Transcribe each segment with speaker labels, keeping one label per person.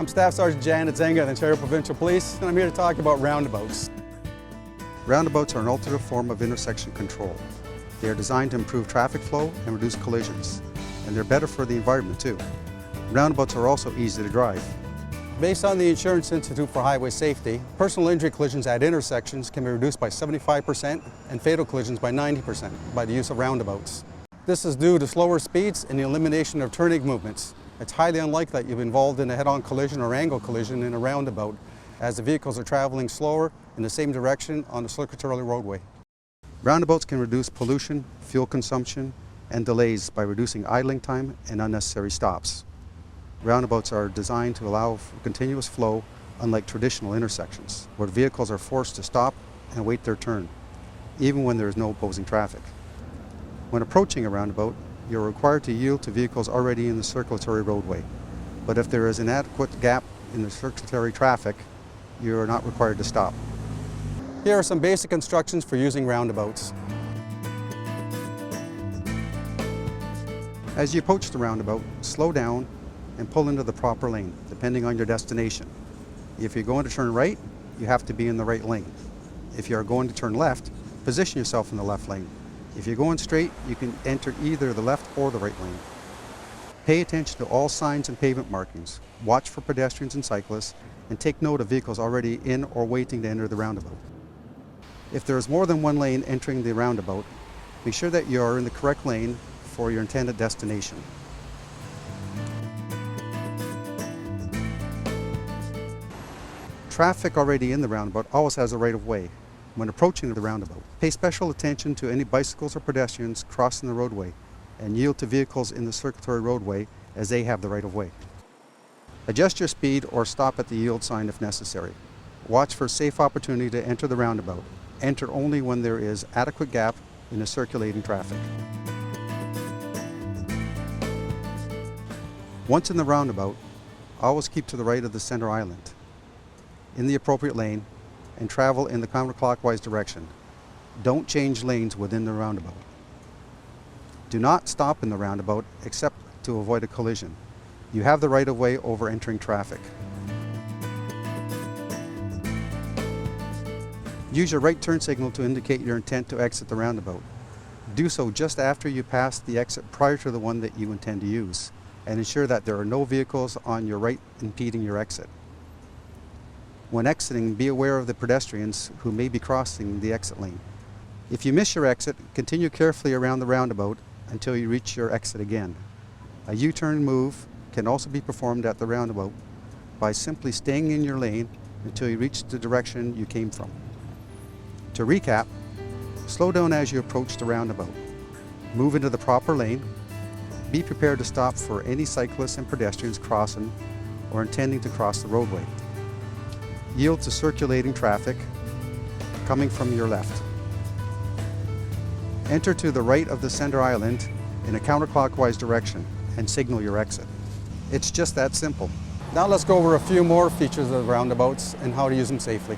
Speaker 1: I'm Staff Sergeant Janet Zenga of the Ontario Provincial Police, and I'm here to talk about roundabouts.
Speaker 2: Roundabouts are an alternative form of intersection control. They are designed to improve traffic flow and reduce collisions, and they're better for the environment too. Roundabouts are also easy to drive.
Speaker 1: Based on the Insurance Institute for Highway Safety, personal injury collisions at intersections can be reduced by 75% and fatal collisions by 90% by the use of roundabouts. This is due to slower speeds and the elimination of turning movements. It's highly unlikely that you'll be involved in a head-on collision or angle collision in a roundabout, as the vehicles are traveling slower in the same direction on the circulatory roadway.
Speaker 2: Roundabouts can reduce pollution, fuel consumption, and delays by reducing idling time and unnecessary stops. Roundabouts are designed to allow for continuous flow, unlike traditional intersections, where vehicles are forced to stop and wait their turn, even when there is no opposing traffic. When approaching a roundabout, you are required to yield to vehicles already in the circulatory roadway. But if there is an adequate gap in the circulatory traffic, you are not required to stop.
Speaker 1: Here are some basic instructions for using roundabouts.
Speaker 2: As you approach the roundabout, slow down and pull into the proper lane, depending on your destination. If you're going to turn right, you have to be in the right lane. If you are going to turn left, position yourself in the left lane. If you're going straight, you can enter either the left or the right lane. Pay attention to all signs and pavement markings. Watch for pedestrians and cyclists, and take note of vehicles already in or waiting to enter the roundabout. If there is more than one lane entering the roundabout, be sure that you are in the correct lane for your intended destination. Traffic already in the roundabout always has a right of way when approaching the roundabout. Pay special attention to any bicycles or pedestrians crossing the roadway and yield to vehicles in the circulatory roadway as they have the right of way. Adjust your speed or stop at the yield sign if necessary. Watch for a safe opportunity to enter the roundabout. Enter only when there is adequate gap in the circulating traffic. Once in the roundabout, always keep to the right of the center island in the appropriate lane and travel in the counterclockwise direction. Don't change lanes within the roundabout. Do not stop in the roundabout except to avoid a collision. You have the right of way over entering traffic. Use your right turn signal to indicate your intent to exit the roundabout. Do so just after you pass the exit prior to the one that you intend to use, and ensure that there are no vehicles on your right impeding your exit. When exiting, be aware of the pedestrians who may be crossing the exit lane. If you miss your exit, continue carefully around the roundabout until you reach your exit again. A U-turn move can also be performed at the roundabout by simply staying in your lane until you reach the direction you came from. To recap, slow down as you approach the roundabout. Move into the proper lane. Be prepared to stop for any cyclists and pedestrians crossing or intending to cross the roadway. Yield to circulating traffic coming from your left. Enter to the right of the center island in a counterclockwise direction and signal your exit. It's just that simple.
Speaker 1: Now let's go over a few more features of roundabouts and how to use them safely.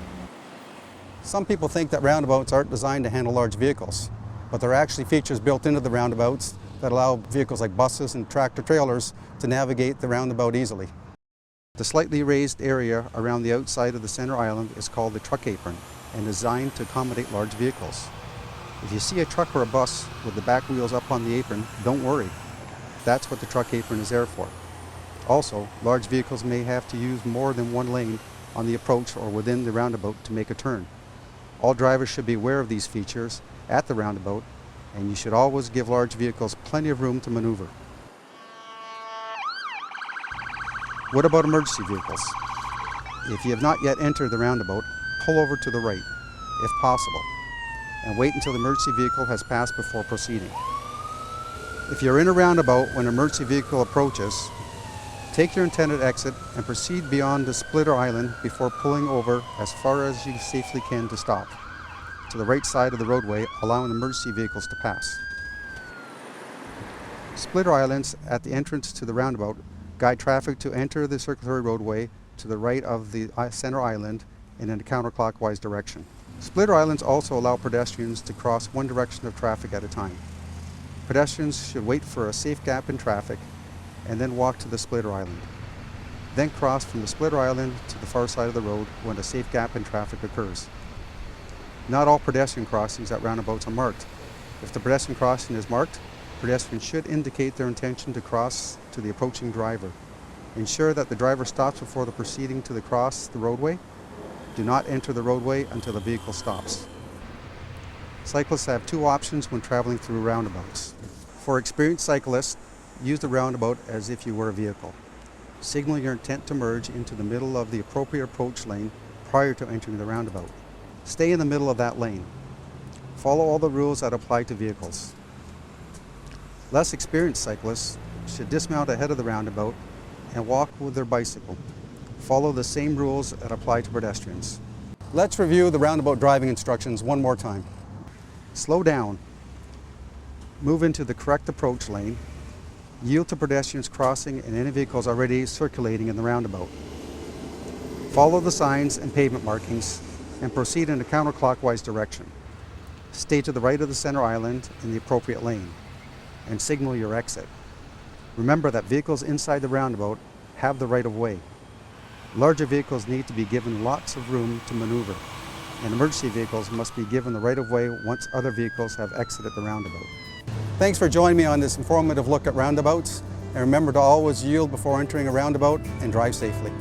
Speaker 1: Some people think that roundabouts aren't designed to handle large vehicles, but there are actually features built into the roundabouts that allow vehicles like buses and tractor trailers to navigate the roundabout easily. The slightly raised area around the outside of the center island is called the truck apron and designed to accommodate large vehicles. If you see a truck or a bus with the back wheels up on the apron, don't worry. That's what the truck apron is there for. Also, large vehicles may have to use more than one lane on the approach or within the roundabout to make a turn. All drivers should be aware of these features at the roundabout, and you should always give large vehicles plenty of room to maneuver. What about emergency vehicles? If you have not yet entered the roundabout, pull over to the right, if possible, and wait until the emergency vehicle has passed before proceeding. If you're in a roundabout when an emergency vehicle approaches, take your intended exit and proceed beyond the splitter island before pulling over as far as you safely can to stop to the right side of the roadway, allowing emergency vehicles to pass. Splitter islands at the entrance to the roundabout guide traffic to enter the circulatory roadway to the right of the center island and in a counterclockwise direction. Splitter islands also allow pedestrians to cross one direction of traffic at a time. Pedestrians should wait for a safe gap in traffic and then walk to the splitter island.
Speaker 2: Then cross from the splitter island to the far side of the road when a safe gap in traffic occurs. Not all pedestrian crossings at roundabouts are marked. If the pedestrian crossing is marked, pedestrians should indicate their intention to cross to the approaching driver. Ensure that the driver stops before proceeding to cross the roadway. Do not enter the roadway until the vehicle stops. Cyclists have two options when traveling through roundabouts. For experienced cyclists, use the roundabout as if you were a vehicle. Signal your intent to merge into the middle of the appropriate approach lane prior to entering the roundabout. Stay in the middle of that lane. Follow all the rules that apply to vehicles. Less experienced cyclists should dismount ahead of the roundabout and walk with their bicycle. Follow the same rules that apply to pedestrians.
Speaker 1: Let's review the roundabout driving instructions one more time.
Speaker 2: Slow down. Move into the correct approach lane. Yield to pedestrians crossing and any vehicles already circulating in the roundabout. Follow the signs and pavement markings and proceed in a counterclockwise direction. Stay to the right of the center island in the appropriate lane and signal your exit. Remember that vehicles inside the roundabout have the right of way. Larger vehicles need to be given lots of room to maneuver, and emergency vehicles must be given the right of way once other vehicles have exited the roundabout.
Speaker 1: Thanks for joining me on this informative look at roundabouts, and remember to always yield before entering a roundabout and drive safely.